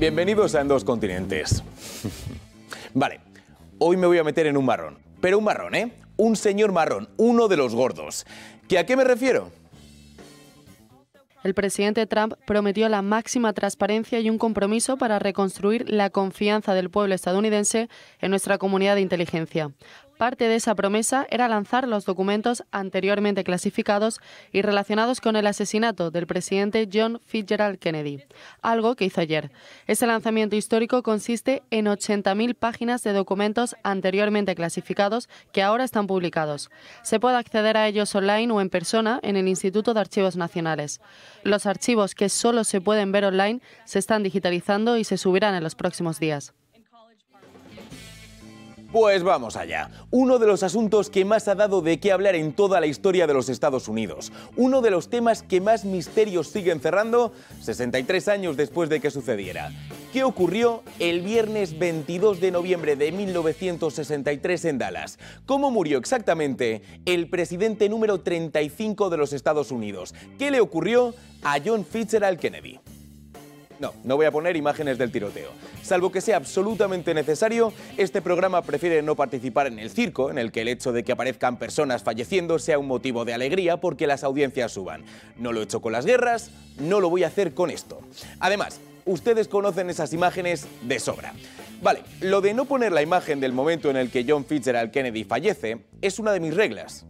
Bienvenidos a En Dos Continentes. Vale, hoy me voy a meter en un marrón. Pero un marrón, ¿eh? Un señor marrón, uno de los gordos. ¿Que a qué me refiero? El presidente Trump prometió la máxima transparencia y un compromiso para reconstruir la confianza del pueblo estadounidense en nuestra comunidad de inteligencia. Parte de esa promesa era lanzar los documentos anteriormente clasificados y relacionados con el asesinato del presidente John Fitzgerald Kennedy, algo que hizo ayer. Ese lanzamiento histórico consiste en 80.000 páginas de documentos anteriormente clasificados que ahora están publicados. Se puede acceder a ellos online o en persona en el Instituto de Archivos Nacionales. Los archivos que solo se pueden ver online se están digitalizando y se subirán en los próximos días. Pues vamos allá. Uno de los asuntos que más ha dado de qué hablar en toda la historia de los Estados Unidos. Uno de los temas que más misterios sigue encerrando 63 años después de que sucediera. ¿Qué ocurrió el viernes 22 de noviembre de 1963 en Dallas? ¿Cómo murió exactamente el presidente número 35 de los Estados Unidos? ¿Qué le ocurrió a John Fitzgerald Kennedy? No voy a poner imágenes del tiroteo. Salvo que sea absolutamente necesario, este programa prefiere no participar en el circo, en el que el hecho de que aparezcan personas falleciendo sea un motivo de alegría porque las audiencias suban. No lo he hecho con las guerras, no lo voy a hacer con esto. Además, ustedes conocen esas imágenes de sobra. Vale, lo de no poner la imagen del momento en el que John Fitzgerald Kennedy fallece es una de mis reglas.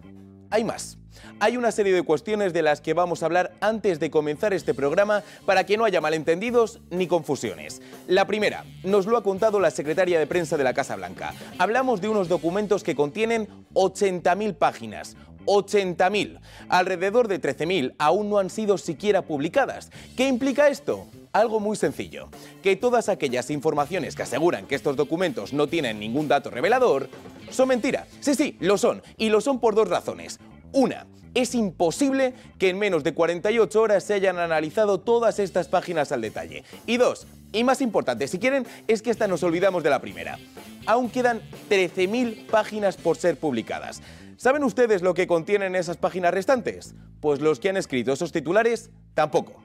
Hay más. Hay una serie de cuestiones de las que vamos a hablar antes de comenzar este programa para que no haya malentendidos ni confusiones. La primera, nos lo ha contado la secretaria de prensa de la Casa Blanca. Hablamos de unos documentos que contienen 80.000 páginas. 80.000. Alrededor de 13.000 aún no han sido siquiera publicadas. ¿Qué implica esto? Algo muy sencillo, que todas aquellas informaciones que aseguran que estos documentos no tienen ningún dato revelador son mentira. Sí, lo son, y lo son por dos razones. Una, es imposible que en menos de 48 horas se hayan analizado todas estas páginas al detalle. Y dos, y más importante, si quieren, es que esta nos olvidamos de la primera. Aún quedan 13.000 páginas por ser publicadas. ¿Saben ustedes lo que contienen esas páginas restantes? Pues los que han escrito esos titulares, tampoco.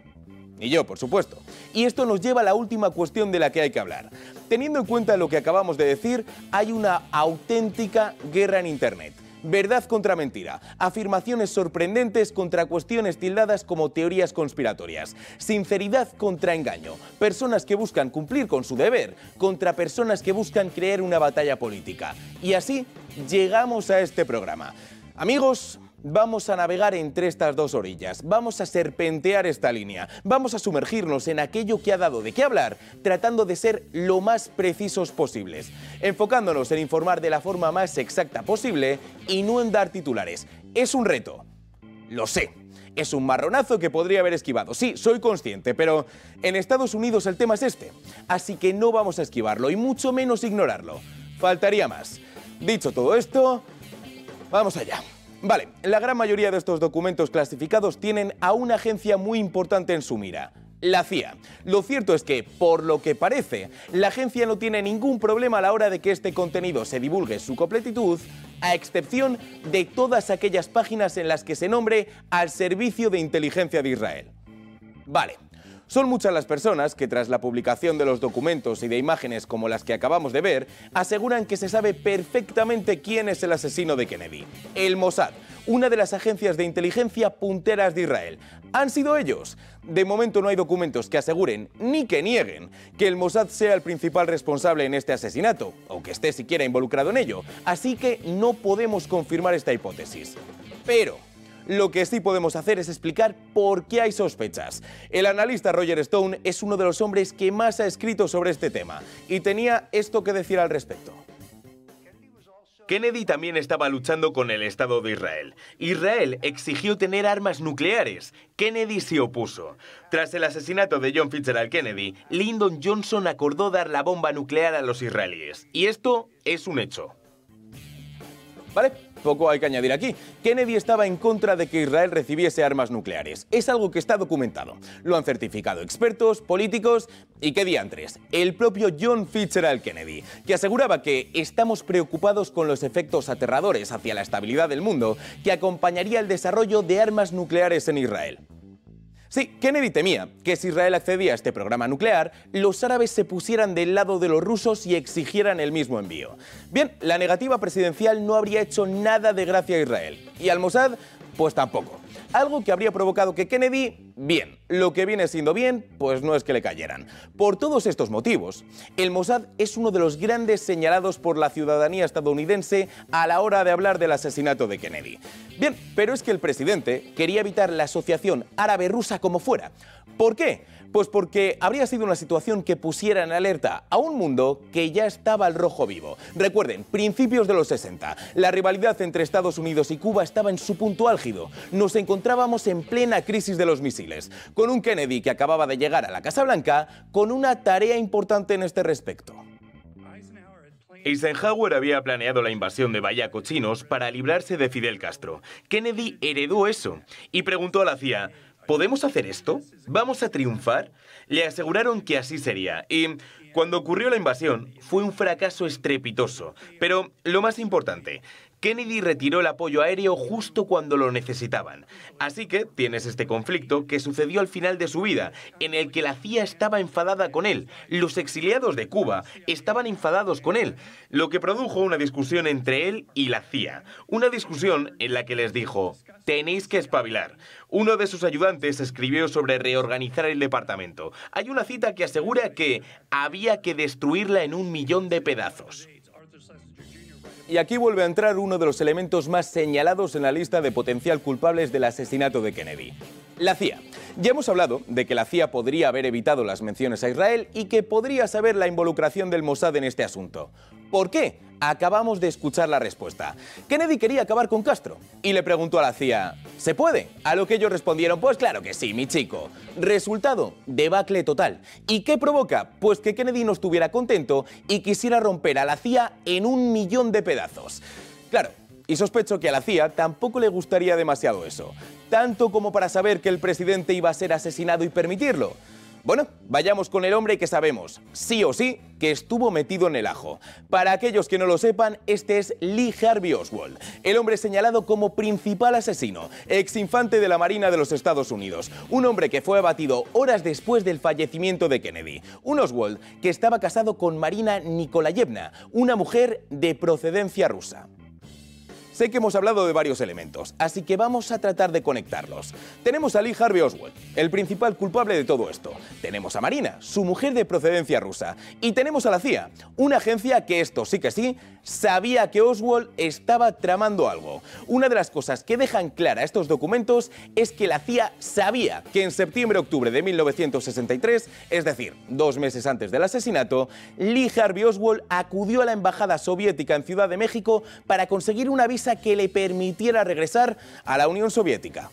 Ni yo, por supuesto. Y esto nos lleva a la última cuestión de la que hay que hablar. Teniendo en cuenta lo que acabamos de decir, hay una auténtica guerra en Internet. Verdad contra mentira, afirmaciones sorprendentes contra cuestiones tildadas como teorías conspiratorias, sinceridad contra engaño, personas que buscan cumplir con su deber contra personas que buscan crear una batalla política. Y así llegamos a este programa. Amigos, vamos a navegar entre estas dos orillas, vamos a serpentear esta línea, vamos a sumergirnos en aquello que ha dado de qué hablar, tratando de ser lo más precisos posibles, enfocándonos en informar de la forma más exacta posible y no en dar titulares. Es un reto, lo sé. Es un marronazo que podría haber esquivado. Sí, soy consciente, pero en Estados Unidos el tema es este. Así que no vamos a esquivarlo y mucho menos ignorarlo. Faltaría más. Dicho todo esto, vamos allá. Vale, la gran mayoría de estos documentos clasificados tienen a una agencia muy importante en su mira, la CIA. Lo cierto es que, por lo que parece, la agencia no tiene ningún problema a la hora de que este contenido se divulgue en su completitud, a excepción de todas aquellas páginas en las que se nombre al Servicio de Inteligencia de Israel. Vale. Son muchas las personas que tras la publicación de los documentos y de imágenes como las que acabamos de ver, aseguran que se sabe perfectamente quién es el asesino de Kennedy. El Mossad, una de las agencias de inteligencia punteras de Israel. ¿Han sido ellos? De momento no hay documentos que aseguren, ni que nieguen, que el Mossad sea el principal responsable en este asesinato, o que esté siquiera involucrado en ello. Así que no podemos confirmar esta hipótesis. Pero lo que sí podemos hacer es explicar por qué hay sospechas. El analista Roger Stone es uno de los hombres que más ha escrito sobre este tema y tenía esto que decir al respecto. Kennedy también estaba luchando con el Estado de Israel. Israel exigió tener armas nucleares. Kennedy se opuso. Tras el asesinato de John Fitzgerald Kennedy, Lyndon Johnson acordó dar la bomba nuclear a los israelíes. Y esto es un hecho. ¿Vale? Poco hay que añadir aquí. Kennedy estaba en contra de que Israel recibiese armas nucleares. Es algo que está documentado. Lo han certificado expertos, políticos y qué diantres. El propio John Fitzgerald Kennedy, que aseguraba que estamos preocupados con los efectos aterradores hacia la estabilidad del mundo que acompañaría el desarrollo de armas nucleares en Israel. Sí, Kennedy temía que si Israel accedía a este programa nuclear, los árabes se pusieran del lado de los rusos y exigieran el mismo envío. Bien, la negativa presidencial no habría hecho nada de gracia a Israel. Y al Mossad, pues tampoco. Algo que habría provocado que Kennedy, bien, lo que viene siendo bien, pues no es que le cayeran. Por todos estos motivos, el Mossad es uno de los grandes señalados por la ciudadanía estadounidense a la hora de hablar del asesinato de Kennedy. Bien, pero es que el presidente quería evitar la asociación árabe-rusa como fuera. ¿Por qué? Pues porque habría sido una situación que pusiera en alerta a un mundo que ya estaba al rojo vivo. Recuerden, principios de los 60, la rivalidad entre Estados Unidos y Cuba estaba en su punto álgido. Nos encontrábamos en plena crisis de los misiles, con un Kennedy que acababa de llegar a la Casa Blanca con una tarea importante en este respecto. Eisenhower había planeado la invasión de Bahía Cochinos para librarse de Fidel Castro. Kennedy heredó eso y preguntó a la CIA: ¿podemos hacer esto? ¿Vamos a triunfar? Le aseguraron que así sería. Y cuando ocurrió la invasión, fue un fracaso estrepitoso. Pero lo más importante, Kennedy retiró el apoyo aéreo justo cuando lo necesitaban. Así que tienes este conflicto que sucedió al final de su vida, en el que la CIA estaba enfadada con él. Los exiliados de Cuba estaban enfadados con él, lo que produjo una discusión entre él y la CIA. Una discusión en la que les dijo: tenéis que espabilar. Uno de sus ayudantes escribió sobre reorganizar el departamento. Hay una cita que asegura que había que destruirla en 1.000.000 de pedazos. Y aquí vuelve a entrar uno de los elementos más señalados en la lista de potencial culpables del asesinato de Kennedy: la CIA. Ya hemos hablado de que la CIA podría haber evitado las menciones a Israel y que podría saber la involucración del Mossad en este asunto. ¿Por qué? Acabamos de escuchar la respuesta. Kennedy quería acabar con Castro y le preguntó a la CIA: ¿se puede? A lo que ellos respondieron: pues claro que sí, mi chico. Resultado: debacle total. ¿Y qué provoca? Pues que Kennedy no estuviera contento y quisiera romper a la CIA en 1.000.000 de pedazos. Claro, y sospecho que a la CIA tampoco le gustaría demasiado eso, tanto como para saber que el presidente iba a ser asesinado y permitirlo. Bueno, vayamos con el hombre que sabemos, sí o sí, que estuvo metido en el ajo. Para aquellos que no lo sepan, este es Lee Harvey Oswald, el hombre señalado como principal asesino, exinfante de la Marina de los Estados Unidos, un hombre que fue abatido horas después del fallecimiento de Kennedy. Un Oswald que estaba casado con Marina Nikolayevna, una mujer de procedencia rusa. Sé que hemos hablado de varios elementos, así que vamos a tratar de conectarlos. Tenemos a Lee Harvey Oswald, el principal culpable de todo esto. Tenemos a Marina, su mujer de procedencia rusa. Y tenemos a la CIA, una agencia que esto sí que sí, sabía que Oswald estaba tramando algo. Una de las cosas que dejan clara estos documentos es que la CIA sabía que en septiembre-octubre de 1963, es decir, 2 meses antes del asesinato, Lee Harvey Oswald acudió a la embajada soviética en Ciudad de México para conseguir una visa que le permitiera regresar a la Unión Soviética.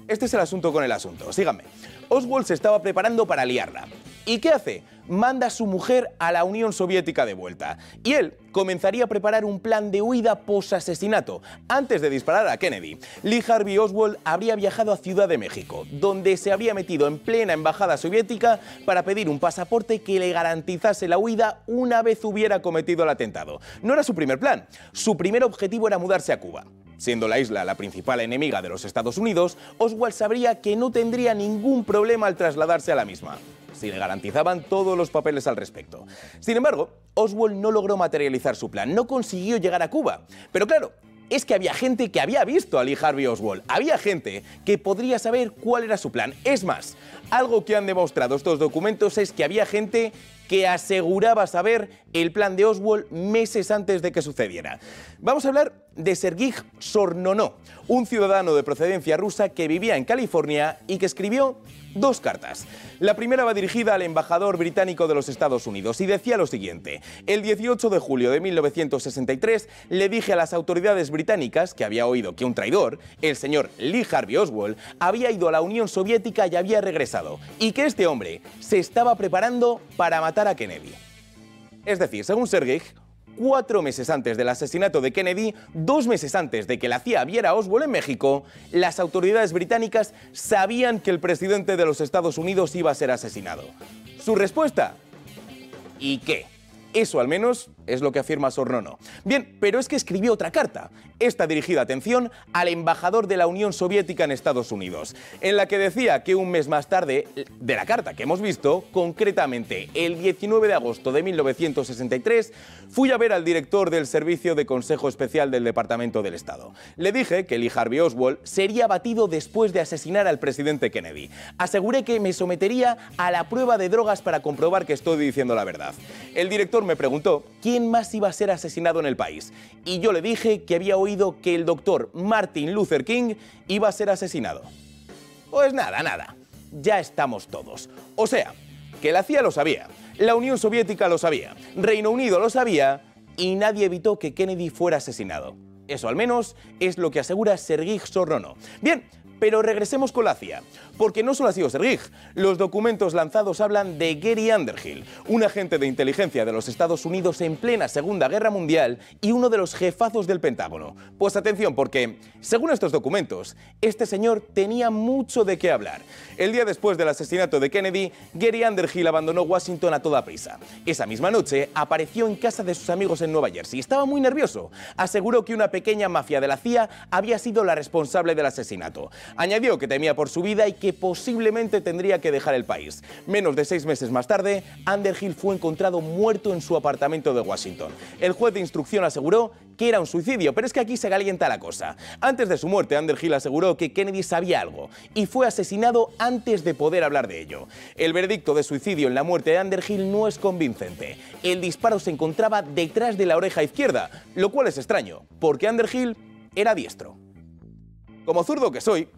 Este es el asunto con el asunto, síganme. Oswald se estaba preparando para liarla. ¿Y qué hace? Manda a su mujer a la Unión Soviética de vuelta. Y él comenzaría a preparar un plan de huida post-asesinato. Antes de disparar a Kennedy, Lee Harvey Oswald habría viajado a Ciudad de México, donde se habría metido en plena embajada soviética para pedir un pasaporte que le garantizase la huida una vez hubiera cometido el atentado. No era su primer plan. Su primer objetivo era mudarse a Cuba. Siendo la isla la principal enemiga de los Estados Unidos, Oswald sabría que no tendría ningún problema al trasladarse a la misma, si le garantizaban todos los papeles al respecto. Sin embargo, Oswald no logró materializar su plan, no consiguió llegar a Cuba. Pero claro, es que había gente que había visto a Lee Harvey Oswald, había gente que podría saber cuál era su plan. Es más, algo que han demostrado estos documentos es que había gente que aseguraba saber el plan de Oswald meses antes de que sucediera. Vamos a hablar de Sergei Sornonó, un ciudadano de procedencia rusa que vivía en California y que escribió 2 cartas. La primera va dirigida al embajador británico de los Estados Unidos y decía lo siguiente: el 18 de julio de 1963 le dije a las autoridades británicas que había oído que un traidor, el señor Lee Harvey Oswald, había ido a la Unión Soviética y había regresado, y que este hombre se estaba preparando para matar a Kennedy. Es decir, según Sergei, 4 meses antes del asesinato de Kennedy, 2 meses antes de que la CIA viera a Oswald en México, las autoridades británicas sabían que el presidente de los Estados Unidos iba a ser asesinado. ¿Su respuesta? ¿Y qué? Eso al menos es lo que afirma Sornono. Bien, pero es que escribió otra carta, esta dirigida, atención, al embajador de la Unión Soviética en Estados Unidos, en la que decía que un mes más tarde de la carta que hemos visto, concretamente el 19 de agosto de 1963, fui a ver al director del Servicio de Consejo Especial del Departamento del Estado. Le dije que Lee Harvey Oswald sería abatido después de asesinar al presidente Kennedy. Aseguré que me sometería a la prueba de drogas para comprobar que estoy diciendo la verdad. El director me preguntó quién más iba a ser asesinado en el país y yo le dije que había oído que el doctor Martin Luther King iba a ser asesinado. Pues nada, ya estamos todos. O sea, que la CIA lo sabía, la Unión Soviética lo sabía, Reino Unido lo sabía y nadie evitó que Kennedy fuera asesinado. Eso al menos es lo que asegura Sergei Sornono. Bien, pero regresemos con la CIA, porque no solo ha sido Sergei. Los documentos lanzados hablan de Gary Underhill, un agente de inteligencia de los Estados Unidos en plena Segunda Guerra Mundial y uno de los jefazos del Pentágono. Pues atención, porque, según estos documentos, este señor tenía mucho de qué hablar. El día después del asesinato de Kennedy, Gary Underhill abandonó Washington a toda prisa. Esa misma noche apareció en casa de sus amigos en Nueva Jersey. Estaba muy nervioso. Aseguró que una pequeña mafia de la CIA había sido la responsable del asesinato. Añadió que temía por su vida y que posiblemente tendría que dejar el país. Menos de 6 meses más tarde, Underhill fue encontrado muerto en su apartamento de Washington. El juez de instrucción aseguró que era un suicidio, pero es que aquí se calienta la cosa. Antes de su muerte, Underhill aseguró que Kennedy sabía algo y fue asesinado antes de poder hablar de ello. El veredicto de suicidio en la muerte de Underhill no es convincente. El disparo se encontraba detrás de la oreja izquierda, lo cual es extraño, porque Underhill era diestro. Como zurdo que soy,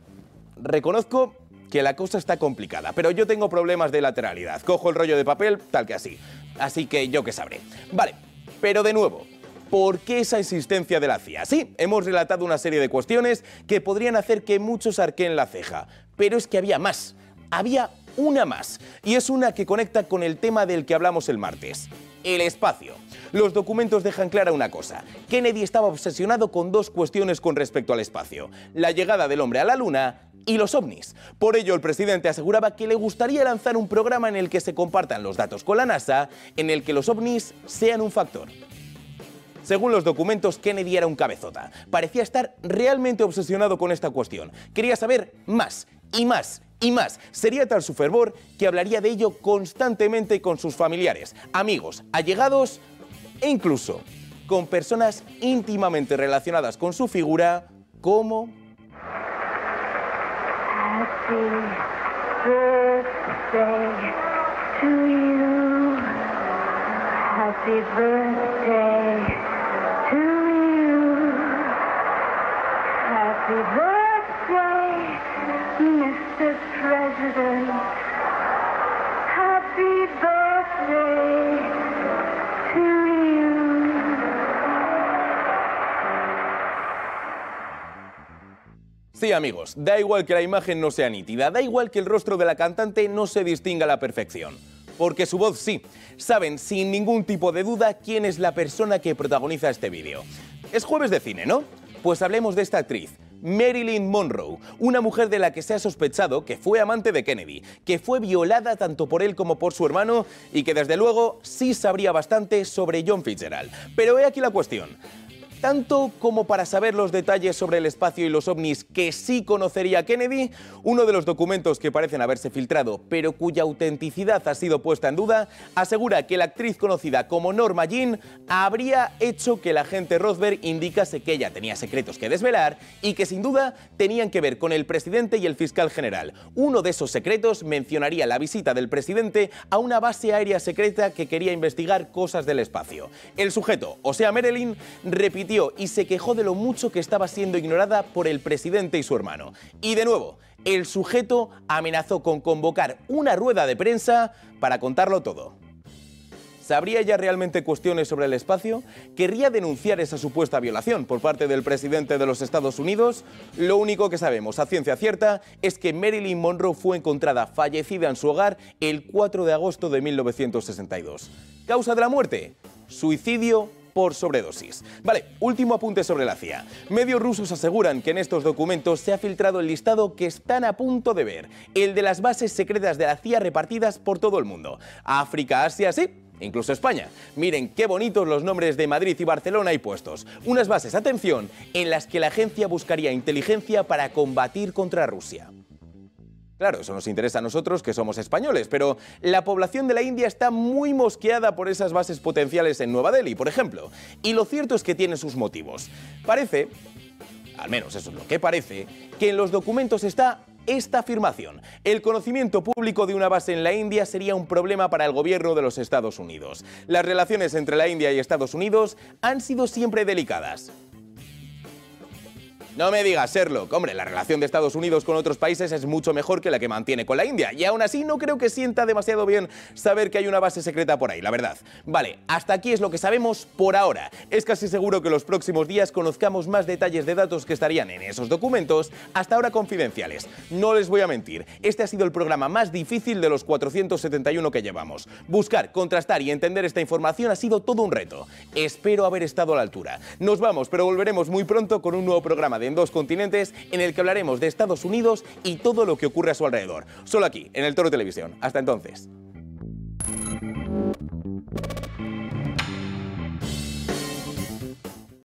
reconozco que la cosa está complicada, pero yo tengo problemas de lateralidad. Cojo el rollo de papel tal que así. Así que yo qué sabré. Vale, pero de nuevo, ¿por qué esa insistencia de la CIA? Sí, hemos relatado una serie de cuestiones que podrían hacer que muchos arqueen la ceja, pero es que había más. Había una más, y es una que conecta con el tema del que hablamos el martes: el espacio. Los documentos dejan clara una cosa: Kennedy estaba obsesionado con dos cuestiones con respecto al espacio: la llegada del hombre a la Luna y los ovnis. Por ello, el presidente aseguraba que le gustaría lanzar un programa en el que se compartan los datos con la NASA, en el que los ovnis sean un factor. Según los documentos, Kennedy era un cabezota. Parecía estar realmente obsesionado con esta cuestión. Quería saber más y más y más. Sería tal su fervor que hablaría de ello constantemente con sus familiares, amigos, allegados e incluso con personas íntimamente relacionadas con su figura, como Happy birthday to you. Happy birthday to you. Happy birthday, Mr. President. Happy birthday to you. Sí, amigos, da igual que la imagen no sea nítida, da igual que el rostro de la cantante no se distinga a la perfección. Porque su voz sí. Saben sin ningún tipo de duda quién es la persona que protagoniza este vídeo. Es jueves de cine, ¿no? Pues hablemos de esta actriz, Marilyn Monroe, una mujer de la que se ha sospechado que fue amante de Kennedy, que fue violada tanto por él como por su hermano y que desde luego sí sabría bastante sobre John Fitzgerald. Pero he aquí la cuestión. Tanto como para saber los detalles sobre el espacio y los ovnis que sí conocería Kennedy, uno de los documentos que parecen haberse filtrado, pero cuya autenticidad ha sido puesta en duda, asegura que la actriz conocida como Norma Jean habría hecho que el agente Rosberg indicase que ella tenía secretos que desvelar y que sin duda tenían que ver con el presidente y el fiscal general. Uno de esos secretos mencionaría la visita del presidente a una base aérea secreta que quería investigar cosas del espacio. El sujeto, o sea Marilyn, repitió y se quejó de lo mucho que estaba siendo ignorada por el presidente y su hermano. Y de nuevo, el sujeto amenazó con convocar una rueda de prensa para contarlo todo. ¿Sabría ella realmente cuestiones sobre el espacio? ¿Querría denunciar esa supuesta violación por parte del presidente de los Estados Unidos? Lo único que sabemos a ciencia cierta es que Marilyn Monroe fue encontrada fallecida en su hogar el 4 de agosto de 1962. ¿Causa de la muerte? Suicidio por sobredosis. Vale, último apunte sobre la CIA. Medios rusos aseguran que en estos documentos se ha filtrado el listado que están a punto de ver, el de las bases secretas de la CIA repartidas por todo el mundo. África, Asia, sí, incluso España. Miren qué bonitos los nombres de Madrid y Barcelona hay puestos. Unas bases, atención, en las que la agencia buscaría inteligencia para combatir contra Rusia. Claro, eso nos interesa a nosotros, que somos españoles, pero la población de la India está muy mosqueada por esas bases potenciales en Nueva Delhi, por ejemplo. Y lo cierto es que tiene sus motivos. Parece, al menos eso es lo que parece, que en los documentos está esta afirmación: el conocimiento público de una base en la India sería un problema para el gobierno de los Estados Unidos. Las relaciones entre la India y Estados Unidos han sido siempre delicadas. No me digas, Sherlock. Hombre, la relación de Estados Unidos con otros países es mucho mejor que la que mantiene con la India. Y aún así no creo que sienta demasiado bien saber que hay una base secreta por ahí, la verdad. Vale, hasta aquí es lo que sabemos por ahora. Es casi seguro que los próximos días conozcamos más detalles de datos que estarían en esos documentos, hasta ahora confidenciales. No les voy a mentir, este ha sido el programa más difícil de los 471 que llevamos. Buscar, contrastar y entender esta información ha sido todo un reto. Espero haber estado a la altura. Nos vamos, pero volveremos muy pronto con un nuevo programa de En Dos Continentes, en el que hablaremos de Estados Unidos y todo lo que ocurre a su alrededor. Solo aquí, en El Toro Televisión. Hasta entonces.